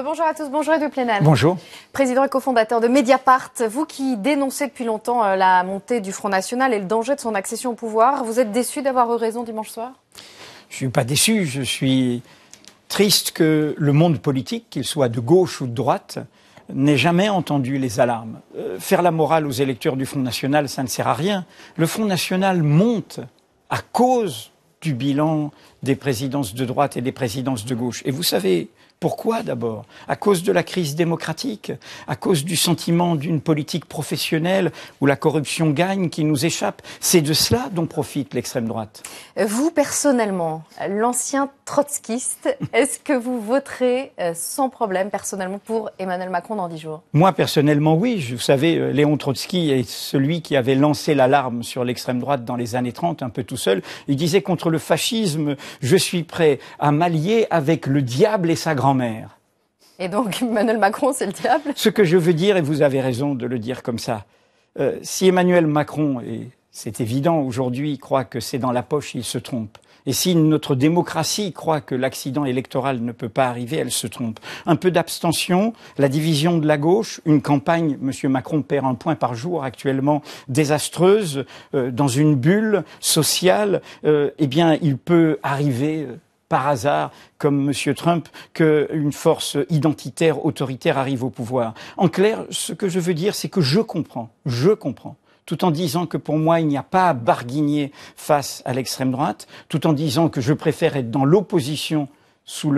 Bonjour à tous, bonjour Edouard Plenel. Bonjour. Président et cofondateur de Mediapart, vous qui dénoncez depuis longtemps la montée du Front National et le danger de son accession au pouvoir, vous êtes déçu d'avoir eu raison dimanche soir? Je ne suis pas déçu, je suis triste que le monde politique, qu'il soit de gauche ou de droite, n'ait jamais entendu les alarmes. Faire la morale aux électeurs du Front National, ça ne sert à rien. Le Front National monte à cause du bilan des présidences de droite et des présidences de gauche. Et vous savez pourquoi d'abord? À cause de la crise démocratique, à cause du sentiment d'une politique professionnelle où la corruption gagne, qui nous échappe. C'est de cela dont profite l'extrême droite. Vous, personnellement, l'ancien trotskiste, est-ce que vous voterez sans problème, personnellement, pour Emmanuel Macron dans 10 jours? Moi, personnellement, oui. Vous savez, Léon Trotsky est celui qui avait lancé l'alarme sur l'extrême droite dans les années 30, un peu tout seul. Il disait contre le fascisme, je suis prêt à m'allier avec le diable et sa grand-mère. Et donc Emmanuel Macron, c'est le diable? Ce que je veux dire, et vous avez raison de le dire comme ça, si Emmanuel Macron, et c'est évident aujourd'hui, croit que c'est dans la poche, il se trompe. Et si notre démocratie croit que l'accident électoral ne peut pas arriver, elle se trompe. Un peu d'abstention, la division de la gauche, une campagne, M. Macron perd 1 point par jour actuellement, désastreuse, dans une bulle sociale, eh bien il peut arriver par hasard, comme M. Trump, qu'une force identitaire, autoritaire arrive au pouvoir. En clair, ce que je veux dire, c'est que je comprends, tout en disant que pour moi, il n'y a pas à barguigner face à l'extrême droite, tout en disant que je préfère être dans l'opposition sous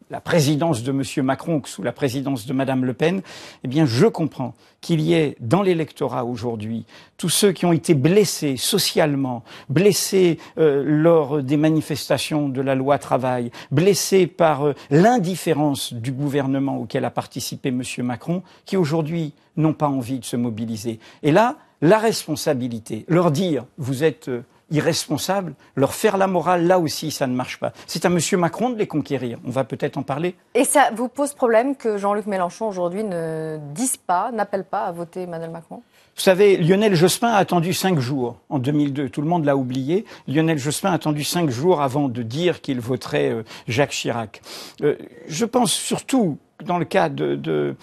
la présidence de M. Macron que sous la présidence de Mme Le Pen, eh bien, je comprends qu'il y ait dans l'électorat aujourd'hui tous ceux qui ont été blessés socialement, blessés lors des manifestations de la loi travail, blessés par l'indifférence du gouvernement auquel a participé M. Macron, qui aujourd'hui n'ont pas envie de se mobiliser. Et là, la responsabilité, leur dire « vous êtes irresponsables », leur faire la morale, là aussi, ça ne marche pas. C'est à M. Macron de les conquérir. On va peut-être en parler. Et ça vous pose problème que Jean-Luc Mélenchon, aujourd'hui, ne dise pas, n'appelle pas à voter Emmanuel Macron? Vous savez, Lionel Jospin a attendu 5 jours en 2002. Tout le monde l'a oublié. Lionel Jospin a attendu 5 jours avant de dire qu'il voterait Jacques Chirac. Je pense surtout, dans le cas de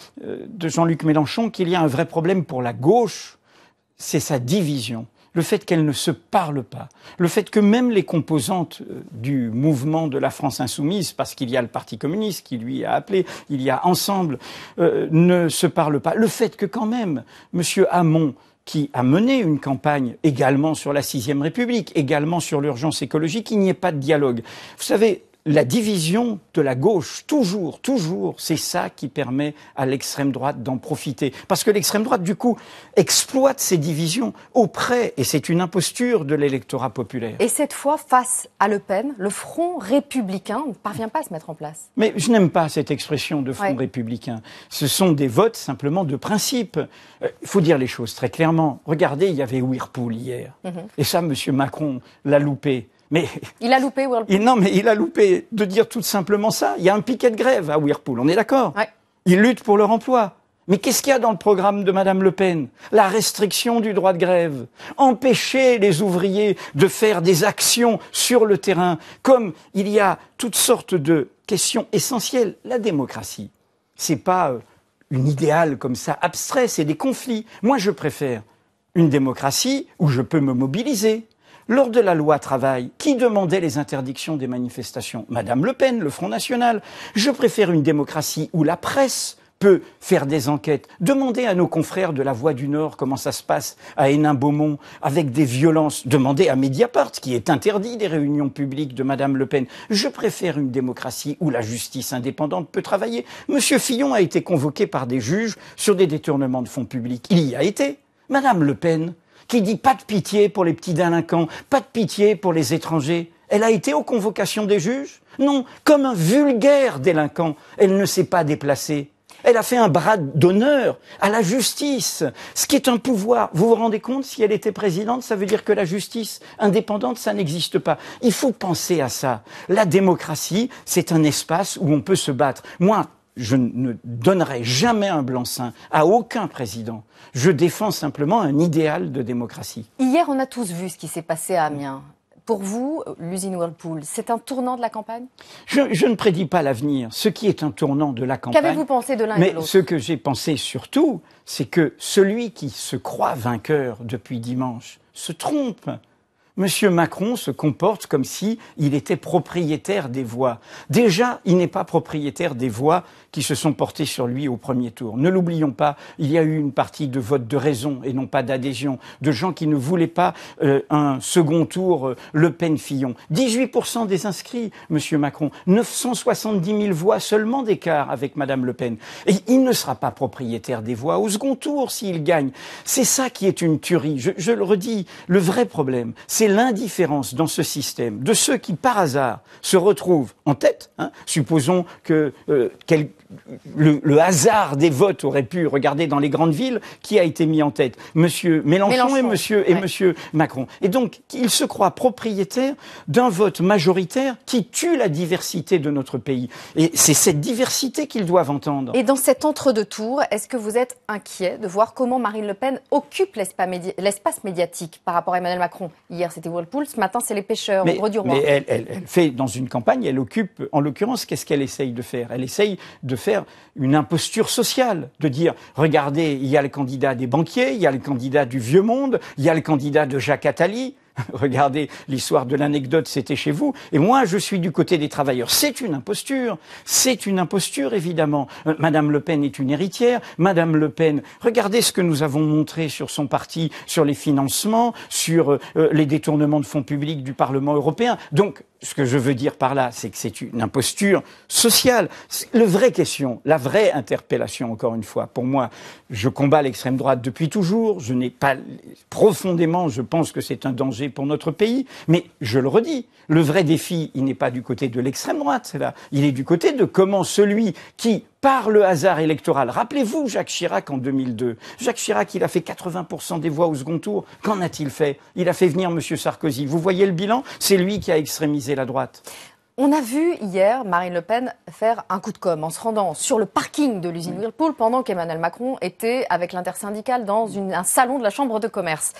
Jean-Luc Mélenchon, qu'il y a un vrai problème pour la gauche. C'est sa division. Le fait qu'elle ne se parle pas, le fait que même les composantes du mouvement de la France insoumise, parce qu'il y a le Parti communiste qui lui a appelé, il y a Ensemble, ne se parlent pas. Le fait que quand même, M. Hamon, qui a mené une campagne également sur la 6e République, également sur l'urgence écologique, il n'y ait pas de dialogue. Vous savez, la division de la gauche, toujours, c'est ça qui permet à l'extrême droite d'en profiter. Parce que l'extrême droite, du coup, exploite ces divisions auprès, et c'est une imposture de l'électorat populaire. Et cette fois, face à Le Pen, le Front républicain ne parvient pas à se mettre en place. Mais je n'aime pas cette expression de Front républicain. Ce sont des votes simplement de principe. Il faut dire les choses très clairement. Regardez, il y avait Whirlpool hier. Et ça, M. Macron l'a loupé. Mais il a loupé Whirlpool. Non, mais il a loupé de dire tout simplement ça. Il y a un piquet de grève à Whirlpool, on est d'accord? Ouais. Ils luttent pour leur emploi. Mais qu'est-ce qu'il y a dans le programme de Mme Le Pen? La restriction du droit de grève. Empêcher les ouvriers de faire des actions sur le terrain. Comme il y a toutes sortes de questions essentielles. La démocratie, c'est pas une idéale comme ça, abstrait, c'est des conflits. Moi, je préfère une démocratie où je peux me mobiliser. Lors de la loi travail, qui demandait les interdictions des manifestations? Madame Le Pen, le Front National. Je préfère une démocratie où la presse peut faire des enquêtes. Demandez à nos confrères de la Voix du Nord comment ça se passe à Hénin-Beaumont avec des violences. Demandez à Mediapart, qui est interdit des réunions publiques de Madame Le Pen. Je préfère une démocratie où la justice indépendante peut travailler. Monsieur Fillon a été convoqué par des juges sur des détournements de fonds publics. Il y a été. Madame Le Pen, qui dit pas de pitié pour les petits délinquants, pas de pitié pour les étrangers. Elle a été aux convocations des juges? Non, comme un vulgaire délinquant, elle ne s'est pas déplacée. Elle a fait un bras d'honneur à la justice, ce qui est un pouvoir. Vous vous rendez compte, si elle était présidente, ça veut dire que la justice indépendante, ça n'existe pas. Il faut penser à ça. La démocratie, c'est un espace où on peut se battre. Moi, je ne donnerai jamais un blanc-seing à aucun président. Je défends simplement un idéal de démocratie. Hier, on a tous vu ce qui s'est passé à Amiens. Pour vous, l'usine Whirlpool, c'est un tournant de la campagne? Je ne prédis pas l'avenir. Ce qui est un tournant de la campagne... Qu'avez-vous pensé de l'un et de l'autre? Mais ce que j'ai pensé surtout, c'est que celui qui se croit vainqueur depuis dimanche se trompe. Monsieur Macron se comporte comme si il était propriétaire des voix. Déjà, il n'est pas propriétaire des voix qui se sont portées sur lui au premier tour. Ne l'oublions pas, il y a eu une partie de vote de raison et non pas d'adhésion, de gens qui ne voulaient pas un second tour Le Pen-Fillon. 18% des inscrits, monsieur Macron, 970 000 voix seulement d'écart avec madame Le Pen. Et il ne sera pas propriétaire des voix au second tour s'il gagne. C'est ça qui est une tuerie. Je le redis, le vrai problème, c'est l'indifférence dans ce système de ceux qui, par hasard, se retrouvent en tête. Supposons que le hasard des votes aurait pu regarder dans les grandes villes qui a été mis en tête. Monsieur Mélenchon. Et monsieur Macron. Et donc, ils se croient propriétaires d'un vote majoritaire qui tue la diversité de notre pays. Et c'est cette diversité qu'ils doivent entendre. Et dans cet entre-deux-tours, est-ce que vous êtes inquiet de voir comment Marine Le Pen occupe l'espace médiatique par rapport à Emmanuel Macron? Hier, c'était Whirlpool, ce matin, c'est les pêcheurs, au Grau-du-Roi. Mais elle fait, dans une campagne, elle occupe, en l'occurrence, qu'est-ce qu'elle essaye de faire? Elle essaye de faire une imposture sociale, de dire, regardez, il y a le candidat des banquiers, il y a le candidat du vieux monde, il y a le candidat de Jacques Attali. Regardez, l'histoire de l'anecdote, c'était chez vous. Et moi, je suis du côté des travailleurs. C'est une imposture. C'est une imposture, évidemment. Madame Le Pen est une héritière. Madame Le Pen, regardez ce que nous avons montré sur son parti, sur les financements, sur les détournements de fonds publics du Parlement européen. Donc, ce que je veux dire par là, c'est que c'est une imposture sociale. La vraie question, la vraie interpellation, encore une fois, pour moi, je combats l'extrême droite depuis toujours. Je n'ai pas, profondément, je pense que c'est un danger pour notre pays. Mais je le redis, le vrai défi, il n'est pas du côté de l'extrême droite, c'est là. Il est du côté de comment celui qui, par le hasard électoral, rappelez-vous Jacques Chirac en 2002. Jacques Chirac, il a fait 80% des voix au second tour. Qu'en a-t-il fait? Il a fait venir M. Sarkozy. Vous voyez le bilan? C'est lui qui a extrémisé la droite. On a vu hier Marine Le Pen faire un coup de com' en se rendant sur le parking de l'usine Whirlpool pendant qu'Emmanuel Macron était avec l'intersyndicale dans un salon de la Chambre de commerce.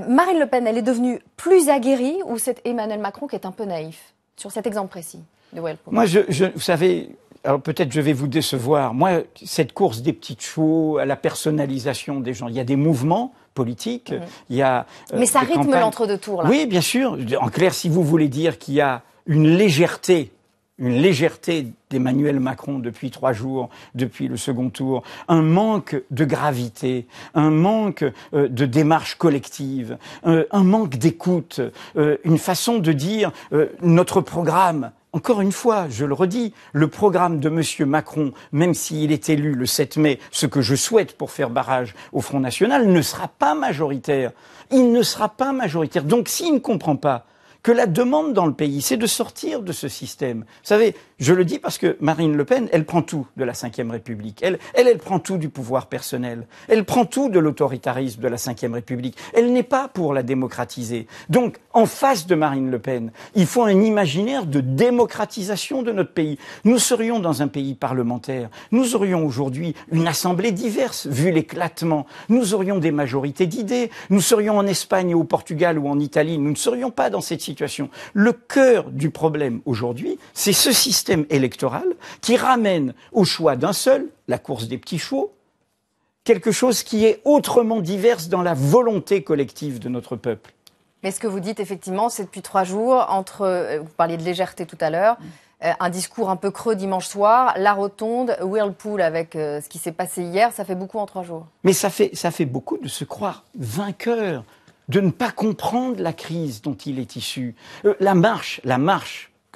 Marine Le Pen, elle est devenue plus aguerrie ou c'est Emmanuel Macron qui est un peu naïf sur cet exemple précis de Whirlpool? Moi, vous savez, alors peut-être je vais vous décevoir. Moi, cette course des petits chevaux à la personnalisation des gens, il y a des mouvements politiques, il y a... Mais ça rythme l'entre-deux-tours, là. Oui, bien sûr. En clair, si vous voulez dire qu'il y a une légèreté d'Emmanuel Macron depuis 3 jours, depuis le second tour, un manque de gravité, un manque de démarche collective, un manque d'écoute, une façon de dire notre programme. Encore une fois, je le redis, le programme de M. Macron, même s'il est élu le 7 mai, ce que je souhaite pour faire barrage au Front National, ne sera pas majoritaire. Il ne sera pas majoritaire. Donc s'il ne comprend pas que la demande dans le pays, c'est de sortir de ce système. Vous savez, je le dis parce que Marine Le Pen, elle prend tout de la Ve République. Elle prend tout du pouvoir personnel. Elle prend tout de l'autoritarisme de la Ve République. Elle n'est pas pour la démocratiser. Donc, en face de Marine Le Pen, il faut un imaginaire de démocratisation de notre pays. Nous serions dans un pays parlementaire. Nous aurions aujourd'hui une assemblée diverse, vu l'éclatement. Nous aurions des majorités d'idées. Nous serions en Espagne, au Portugal ou en Italie. Nous ne serions pas dans cette situation. Le cœur du problème aujourd'hui, c'est ce système électoral qui ramène au choix d'un seul, la course des petits chevaux, quelque chose qui est autrement divers dans la volonté collective de notre peuple. Mais ce que vous dites, effectivement, c'est depuis 3 jours, vous parliez de légèreté tout à l'heure, un discours un peu creux dimanche soir, la rotonde, Whirlpool avec ce qui s'est passé hier, ça fait beaucoup en 3 jours. Mais ça fait beaucoup de se croire vainqueur, de ne pas comprendre la crise dont il est issu. La marche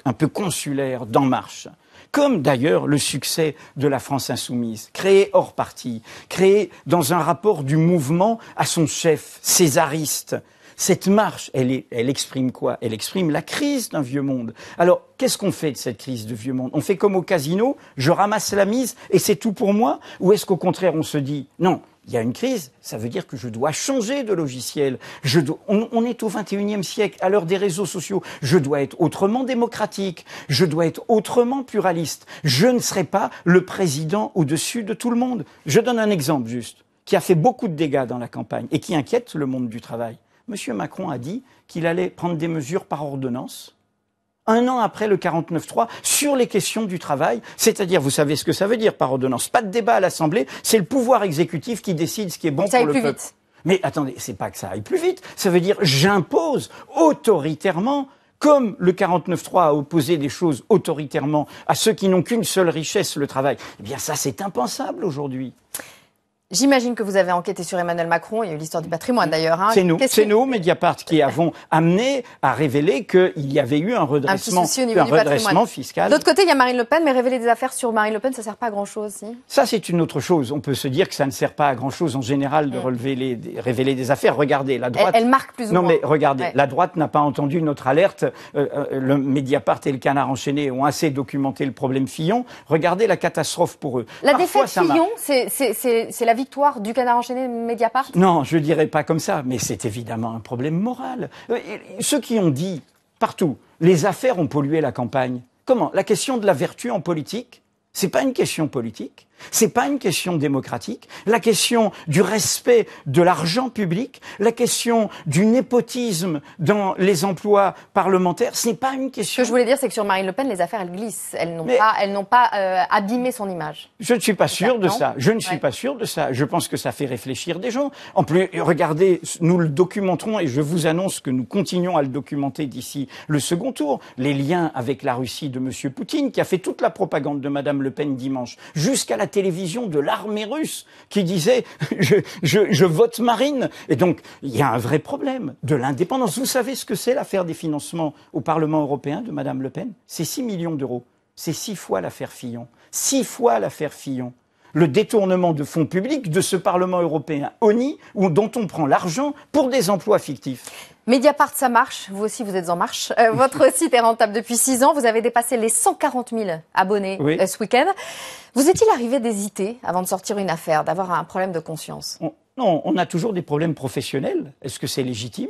un peu consulaire d'En Marche, comme d'ailleurs le succès de la France insoumise, créé hors parti, créé dans un rapport du mouvement à son chef, césariste. Cette marche, elle exprime quoi? Elle exprime la crise d'un vieux monde. Alors, qu'est-ce qu'on fait de cette crise de vieux monde? On fait comme au casino, je ramasse la mise et c'est tout pour moi? Ou est-ce qu'au contraire, on se dit, non, il y a une crise, ça veut dire que je dois changer de logiciel. On est au XXIe siècle, à l'heure des réseaux sociaux. Je dois être autrement démocratique, je dois être autrement pluraliste. Je ne serai pas le président au-dessus de tout le monde. Je donne un exemple juste, qui a fait beaucoup de dégâts dans la campagne et qui inquiète le monde du travail. M. Macron a dit qu'il allait prendre des mesures par ordonnance, 1 an après le 49.3, sur les questions du travail. C'est-à-dire, vous savez ce que ça veut dire par ordonnance. Pas de débat à l'Assemblée, c'est le pouvoir exécutif qui décide ce qui est bon pour le peuple. Vite. Mais attendez, c'est pas que ça aille plus vite. Ça veut dire, j'impose autoritairement, comme le 49.3 a opposé des choses autoritairement à ceux qui n'ont qu'une seule richesse, le travail. Eh bien ça, c'est impensable aujourd'hui. J'imagine que vous avez enquêté sur Emmanuel Macron. Il y a eu l'histoire du patrimoine d'ailleurs. Hein. C'est nous, Mediapart, qui avons amené à révéler qu'il y avait eu un redressement fiscal. D'autre côté, il y a Marine Le Pen, mais révéler des affaires sur Marine Le Pen, ça ne sert pas à grand-chose, si. Ça, c'est une autre chose. On peut se dire que ça ne sert pas à grand-chose en général de révéler des affaires. Regardez, la droite... Elle marque plus ou moins. Non, mais regardez, la droite n'a pas entendu notre alerte. Le Mediapart et le Canard enchaîné ont assez documenté le problème Fillon. Regardez la catastrophe pour eux. La défaite Fillon, c'est la victoire du Canard enchaîné Mediapart? Non, je ne dirais pas comme ça, mais c'est évidemment un problème moral. Ceux qui ont dit, partout, les affaires ont pollué la campagne. Comment? La question de la vertu en politique, c'est pas une question politique, c'est pas une question démocratique. La question du respect de l'argent public, la question du népotisme dans les emplois parlementaires, ce n'est pas une question. Ce que je voulais dire, c'est que sur Marine Le Pen, les affaires, elles glissent. Elles n'ont pas abîmé son image. Je ne suis pas sûr de ça. Je ne suis pas sûr de ça. Je pense que ça fait réfléchir des gens. En plus, regardez, nous le documenterons et je vous annonce que nous continuons à le documenter d'ici le second tour. Les liens avec la Russie de M. Poutine, qui a fait toute la propagande de Mme Le Pen dimanche, jusqu'à la télévision de l'armée russe qui disait je vote Marine. Et donc, il y a un vrai problème de l'indépendance. Vous savez ce que c'est l'affaire des financements au Parlement européen de Mme Le Pen? C'est 6 millions d'euros. C'est 6 fois l'affaire Fillon. 6 fois l'affaire Fillon. Le détournement de fonds publics de ce Parlement européen honni, dont on prend l'argent pour des emplois fictifs. Mediapart, ça marche. Vous aussi, vous êtes en marche. Votre site est rentable depuis 6 ans. Vous avez dépassé les 140 000 abonnés ce week-end. Vous est-il arrivé d'hésiter avant de sortir une affaire, d'avoir un problème de conscience? Non, on a toujours des problèmes professionnels. Est-ce que c'est légitime?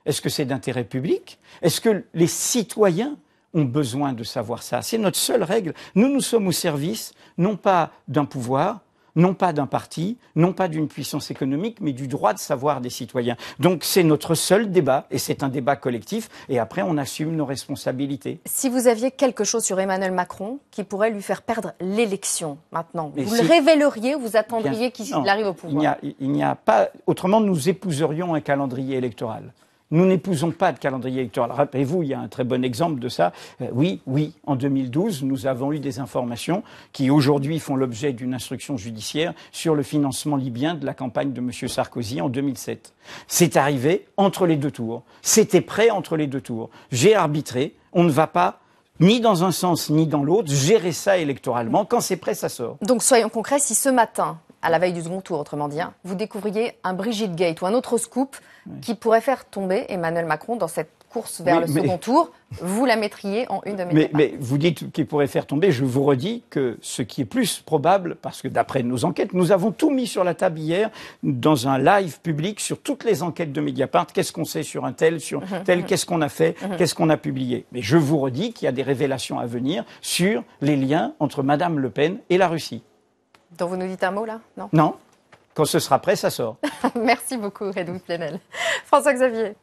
Est-ce que c'est d'intérêt public? Est-ce que les citoyens ont besoin de savoir ça? C'est notre seule règle. Nous sommes au service, non pas d'un pouvoir, non pas d'un parti, non pas d'une puissance économique, mais du droit de savoir des citoyens. Donc c'est notre seul débat, et c'est un débat collectif, et après on assume nos responsabilités. Si vous aviez quelque chose sur Emmanuel Macron qui pourrait lui faire perdre l'élection maintenant, vous le révéleriez ou vous attendriez qu'il arrive au pouvoir? Il n'y a pas... Autrement, nous épouserions un calendrier électoral. Nous n'épousons pas de calendrier électoral. Rappelez-vous, il y a un très bon exemple de ça. Oui, en 2012, nous avons eu des informations qui aujourd'hui font l'objet d'une instruction judiciaire sur le financement libyen de la campagne de M. Sarkozy en 2007. C'est arrivé entre les deux tours. C'était prêt entre les deux tours. J'ai arbitré. On ne va pas ni dans un sens ni dans l'autre gérer ça électoralement. Quand c'est prêt, ça sort. Donc soyons concrets, si ce matin, à la veille du second tour, autrement dit, vous découvriez un Brigitte Gate ou un autre scoop qui pourrait faire tomber Emmanuel Macron dans cette course vers le second tour, vous la mettriez en une de mes mais vous dites qu'il pourrait faire tomber, je vous redis que ce qui est plus probable, parce que d'après nos enquêtes, nous avons tout mis sur la table hier, dans un live public, sur toutes les enquêtes de Mediapart, qu'est-ce qu'on sait sur un tel, sur tel, qu'est-ce qu'on a fait, qu'est-ce qu'on a publié. Mais je vous redis qu'il y a des révélations à venir sur les liens entre Mme Le Pen et la Russie. Donc vous nous dites un mot là? Non. Non. Quand ce sera prêt, ça sort. Merci beaucoup, Redouane Plenel. François-Xavier.